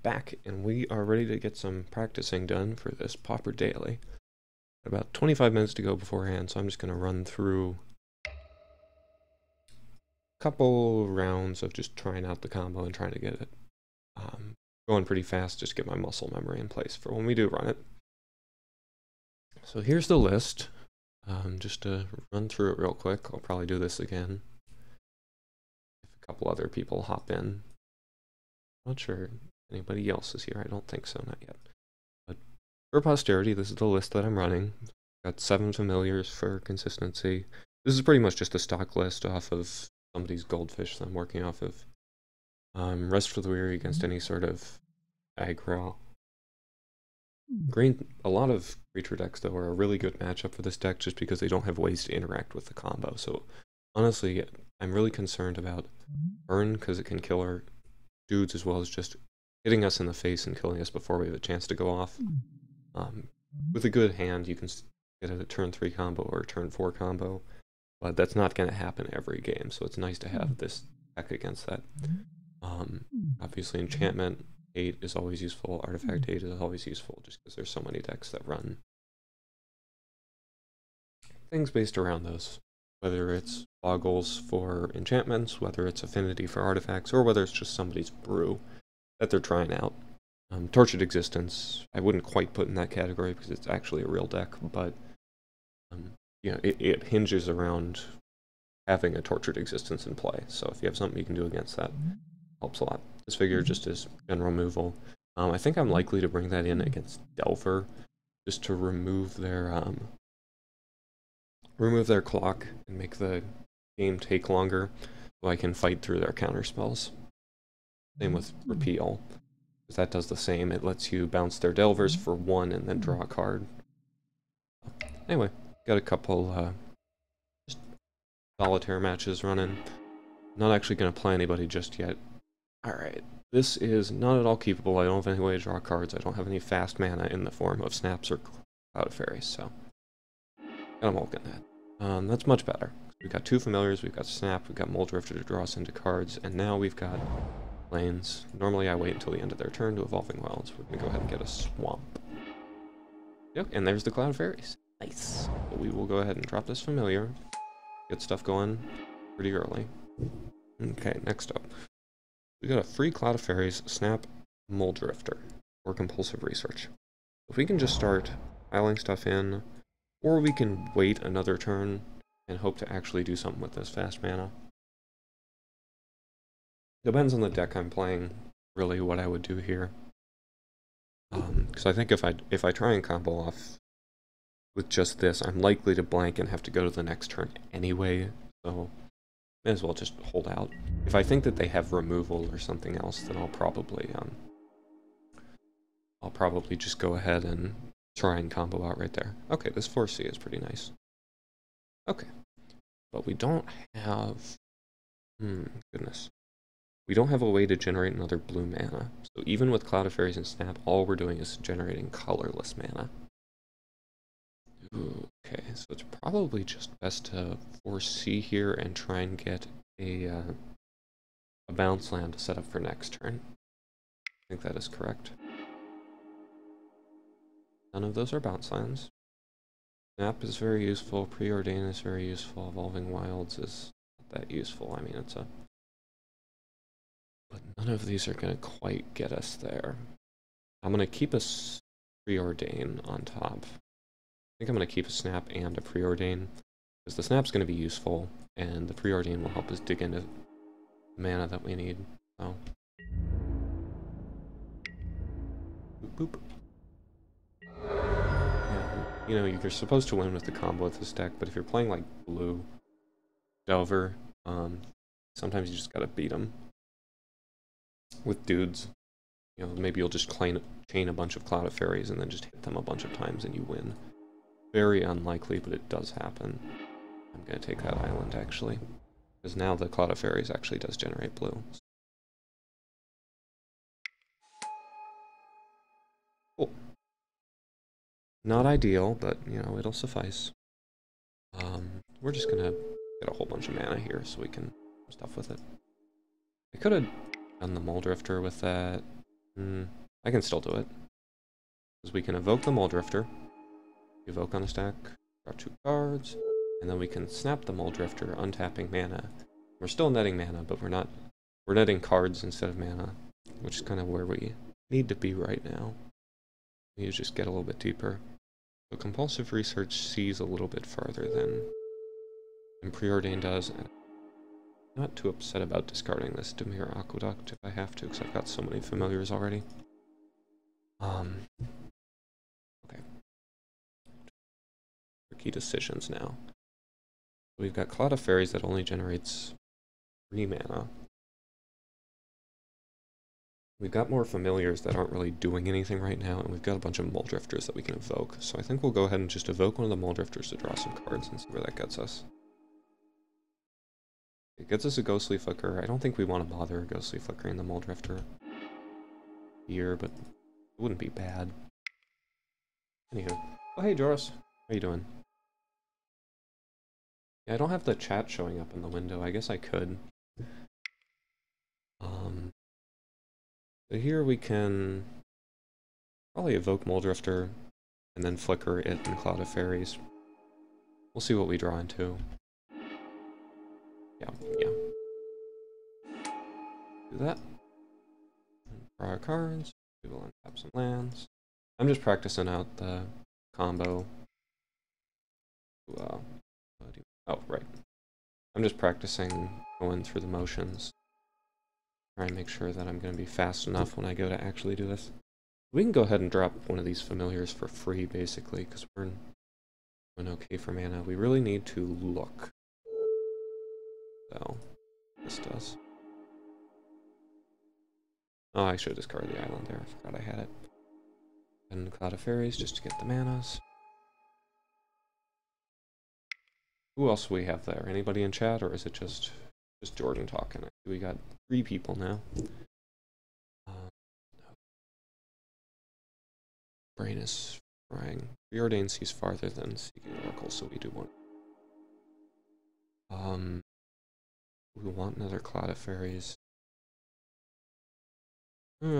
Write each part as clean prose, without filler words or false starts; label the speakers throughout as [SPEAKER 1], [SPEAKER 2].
[SPEAKER 1] back, and we are ready to get some practicing done for this Pauper daily. About 25 minutes to go beforehand, so I'm just going to run through a couple rounds of just trying out the combo and trying to get it going pretty fast, just get my muscle memory in place for when we do run it. So here's the list. Just to run through it real quick, I'll probably do this again if a couple other people hop in. Not sure anybody else is here. I don't think so, not yet. But for posterity, this is the list that I'm running. Got 7 familiars for consistency. This is pretty much just a stock list off of somebody's goldfish that I'm working off of. Rest for the weary against any sort of aggro. Green, a lot of creature decks though are a really good matchup for this deck just because they don't have ways to interact with the combo. So honestly, I'm really concerned about burn because it can kill our dudes as well as just hitting us in the face and killing us before we have a chance to go off. With a good hand, you can get a turn 3 combo or a turn 4 combo, but that's not going to happen every game, so it's nice to have this deck against that. Obviously, enchantment 8 is always useful, artifact 8 is always useful, just because there's so many decks that run things based around those. Whether it's boggles for enchantments, whether it's affinity for artifacts, or whether it's just somebody's brew that they're trying out. Tortured Existence, I wouldn't quite put in that category because it's actually a real deck, but you know, it hinges around having a Tortured Existence in play. So if you have something you can do against that, helps a lot. This figure just is general removal. I think I'm likely to bring that in against Delver, just to remove their clock and make the game take longer, so I can fight through their counter spells. Same with Repeal, because that does the same. It lets you bounce their Delvers for 1 and then draw a card. Anyway, got a couple just solitaire matches running. Not actually going to play anybody just yet. Alright, this is not at all keepable. I don't have any way to draw cards. I don't have any fast mana in the form of snaps or cloud fairies, so gotta mulligan that. That's much better. We've got 2 familiars, we've got snap, we've got Mold Drifter to draw us into cards, and now we've got lanes. Normally I wait until the end of their turn to Evolving Wilds. We're gonna go ahead and get a swamp. Yep, and there's the cloud fairies. Nice. So we will go ahead and drop this familiar. Get stuff going pretty early. Okay, next up. We got a free Cloud of Fairies, Snap, Mold Drifter, or Compulsive Research. If we can just start piling stuff in, or we can wait another turn and hope to actually do something with this fast mana. Depends on the deck I'm playing, really, what I would do here. Because I think if I try and combo off with just this, I'm likely to blank and have to go to the next turn anyway, so may as well just hold out. If I think that they have removal or something else, then I'll probably just go ahead and try and combo out right there. Okay, this 4C is pretty nice. Okay, but we don't have... goodness. We don't have a way to generate another blue mana. So even with Cloud of Fairies and Snap, all we're doing is generating colorless mana. Ooh, okay, so it's probably just best to 4C here and try and get a bounce land to set up for next turn. I think that is correct. None of those are bounce lands. Snap is very useful, Preordain is very useful, Evolving Wilds is not that useful. I mean, it's a... But none of these are going to quite get us there. I'm going to keep a Preordain on top. I think I'm going to keep a Snap and a Preordain, because the Snap's going to be useful, and the Preordain will help us dig into the mana that we need. So, boop, boop. Yeah, you know, you're supposed to win with the combo with this deck, but if you're playing like blue Delver, sometimes you just gotta beat them with dudes. You know, maybe you'll just chain a bunch of Cloud of Fairies and then just hit them a bunch of times and you win. Very unlikely, but it does happen. I'm going to take that island, actually. Because now the Cloud of Fairies actually does generate blue. Cool. Not ideal, but, you know, it'll suffice. We're just going to get a whole bunch of mana here so we can do stuff with it. I could have done the Mold Drifter with that. I can still do it. Because we can evoke the Mole Drifter. Evoke on a stack, draw 2 cards, and then we can snap the Mole Drifter, untapping mana. We're still netting mana, but we're netting cards instead of mana, which is kind of where we need to be right now. We need to just get a little bit deeper. So Compulsive Research sees a little bit farther than Preordain does. I'm not too upset about discarding this Demir Aqueduct if I have to, because I've got so many familiars already. Okay. Tricky decisions now. We've got Cloud of Fairies that only generates 3 mana. We've got more familiars that aren't really doing anything right now, and we've got a bunch of Mole Drifters that we can evoke. So I think we'll go ahead and just evoke one of the Mole Drifters to draw some cards and see where that gets us. It gets us a Ghostly Flicker. I don't think we want to bother Ghostly Flickering the Mole Drifter here, but it wouldn't be bad. Anywho. Oh, hey, Joris. How you doing? Yeah, I don't have the chat showing up in the window. I guess I could. So here we can probably evoke Mole Drifter and then flicker it in Cloud of Fairies. We'll see what we draw into. Yeah. Do that. Draw our cards. We will untap some lands. I'm just practicing out the combo. Oh, right. I'm just practicing going through the motions. Try and make sure that I'm going to be fast enough when I go to actually do this. We can go ahead and drop one of these familiars for free, basically, because we're doing okay for mana. We really need to look. So, this does. Oh, I should have discarded the island there. I forgot I had it. And Cloud of Fairies just to get the manas. Who else do we have there? Anybody in chat, or is it just Jordan talking? We got 3 people now. Brain is frying. Preordain sees farther than Seeking Oracle, so we do want. We want another Cloud of Fairies.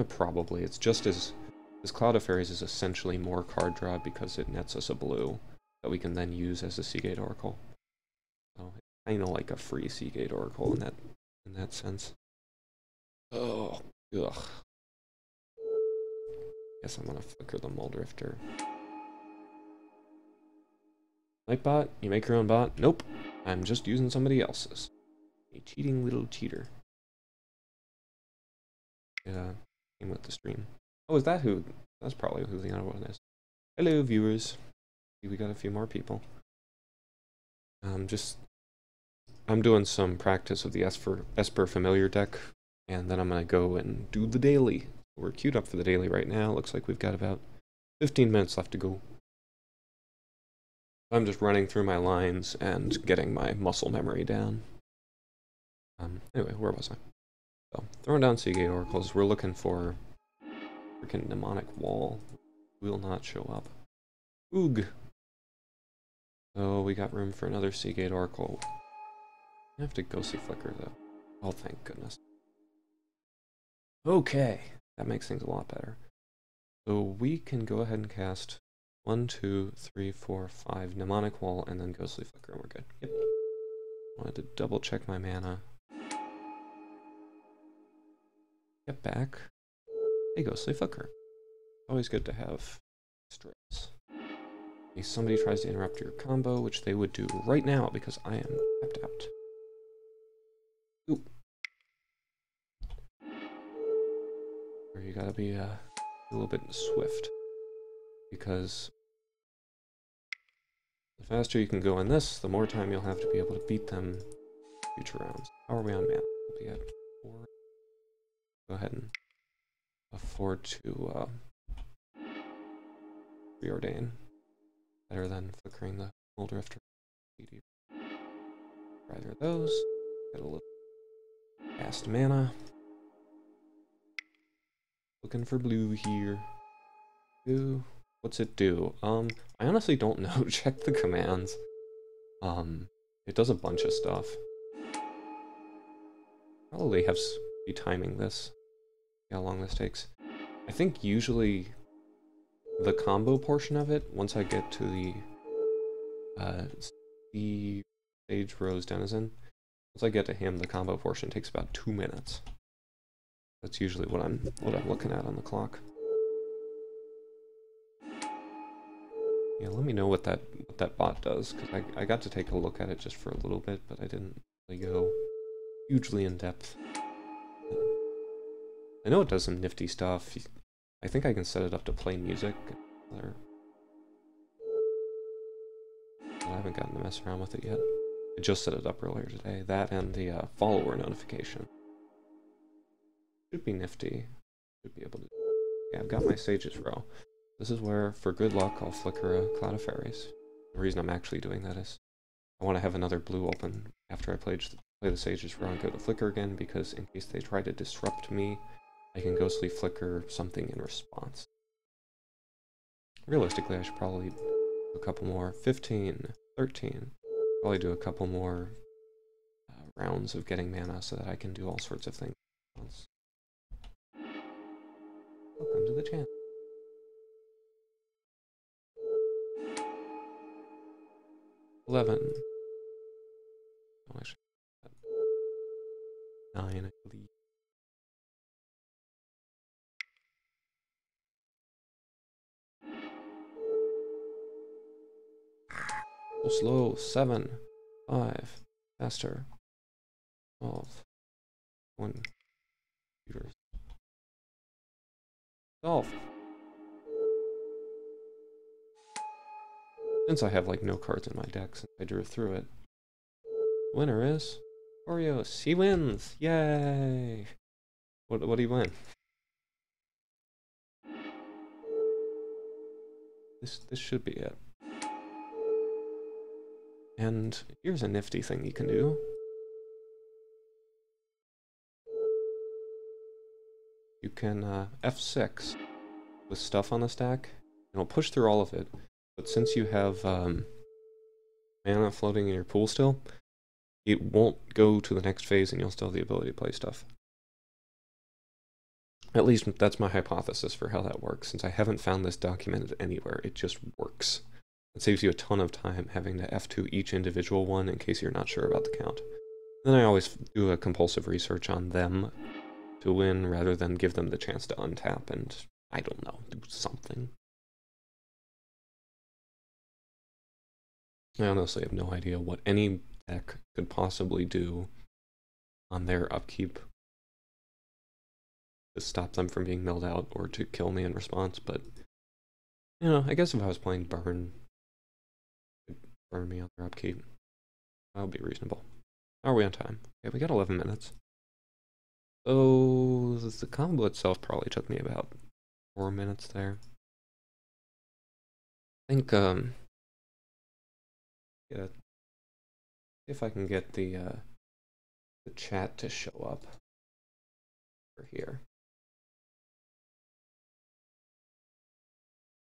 [SPEAKER 1] Probably. It's just as Cloud of Fairies is essentially more card draw because it nets us a blue that we can then use as a Seagate Oracle. So it's kind of like a free Seagate Oracle in that sense. Oh, ugh. Guess I'm gonna flicker the Mole Drifter. Nightbot, you make your own bot? Nope. I'm just using somebody else's. A cheating little cheater. Yeah, came with the stream. Oh, is that who? That's probably who the other one is. Hello, viewers. We got a few more people. I'm doing some practice of the Esper Familiar deck, and then I'm gonna go and do the daily. We're queued up for the daily right now. Looks like we've got about 15 minutes left to go. I'm just running through my lines and getting my muscle memory down. Anyway, where was I? So, throwing down Seagate Oracles. We're looking for freaking Mnemonic Wall. Will not show up. Oog! So, we got room for another Seagate Oracle. I have to Ghostly Flicker, though. Oh, thank goodness. Okay, that makes things a lot better. So, we can go ahead and cast 1, 2, 3, 4, 5 Mnemonic Wall, and then Ghostly Flicker, and we're good. Yep. Wanted to double check my mana. Get back. Hey, Ghostly Flicker. Always good to have stress. In case somebody tries to interrupt your combo, which they would do right now because I am tapped out. Ooh. Or you gotta be a little bit swift. Because the faster you can go in this, the more time you'll have to be able to beat them future rounds. How are we on mana? We'll be at 4. Go ahead and afford to preordain. Better than flickering the Mole Drifter. Either of those. Get a little fast mana. Looking for blue here. Ooh. What's it do? I honestly don't know. Check the commands. It does a bunch of stuff. Probably have be timing this. See how long this takes. I think usually the combo portion of it, once I get to the Sage Rose Denizen, once I get to him, the combo portion takes about 2 minutes. That's usually what I'm looking at on the clock. Yeah, let me know what that bot does, because I got to take a look at it just for a little bit, but I didn't really go hugely in depth. I know it does some nifty stuff. I think I can set it up to play music. But I haven't gotten to mess around with it yet. I just set it up earlier today. That and the follower notification. Should be nifty. Should be able to. Yeah, I've got my Sage's Row. This is where, for good luck, I'll flicker a Cloud of Fairies. The reason I'm actually doing that is I want to have another blue open after I play the Sage's Row and go to flicker again, because in case they try to disrupt me, I can ghostly flicker something in response. Realistically, I should probably do a couple more. 15, 13. Probably do a couple more rounds of getting mana so that I can do all sorts of things at once. Welcome to the channel. $11. Oh, actually, 9, I believe. So slow. 7, 5, faster. 12, 1, computers. 12. Since I have like no cards in my deck since I drew through it. Winner is Orios. He wins! Yay! What do you win? This should be it. And here's a nifty thing you can do. You can F6 with stuff on the stack, and it'll push through all of it. But since you have mana floating in your pool still, it won't go to the next phase and you'll still have the ability to play stuff. At least that's my hypothesis for how that works. Since I haven't found this documented anywhere, it just works. It saves you a ton of time having to F2 each individual one in case you're not sure about the count. Then I always do a compulsive research on them to win rather than give them the chance to untap and, I don't know, do something. I honestly have no idea what any deck could possibly do on their upkeep to stop them from being milled out or to kill me in response, but, you know, I guess if I was playing Burn, it would burn me on their upkeep. That would be reasonable. How are we on time? Okay, we got 11 minutes. So, the combo itself probably took me about 4 minutes there. I think, yeah, if I can get the chat to show up over here.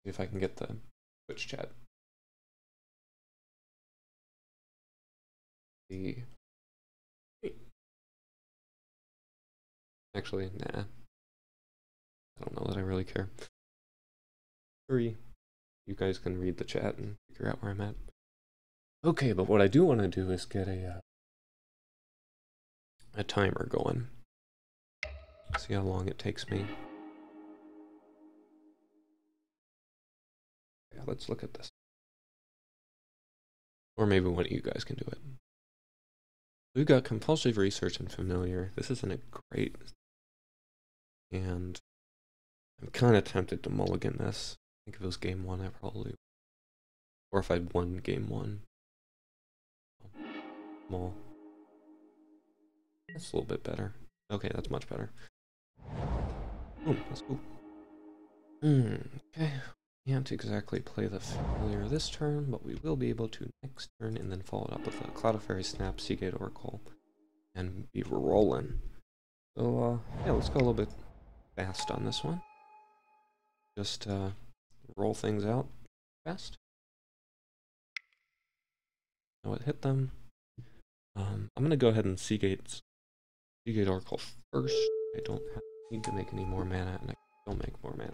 [SPEAKER 1] See if I can get the Twitch chat. Actually, nah. I don't know that I really care. 3. You guys can read the chat and figure out where I'm at. Okay, but what I do want to do is get a timer going. See how long it takes me. Yeah, let's look at this. Or maybe one of you guys can do it. We've got compulsive research and familiar. This isn't a great. And I'm kind of tempted to mulligan this. I think if it was game 1, I probably. Or if I'd won game 1. Small. That's a little bit better. Okay, that's much better. Boom, let's go. Okay. Can't exactly play the familiar this turn, but we will be able to next turn and then follow it up with a Cloud of Fairy Snap, Seagate Oracle, and be rolling. So, yeah, let's go a little bit fast on this one. Just roll things out fast. Now it hit them. I'm going to go ahead and Seagate Oracle first. I don't need to make any more mana, and I Don't make more mana.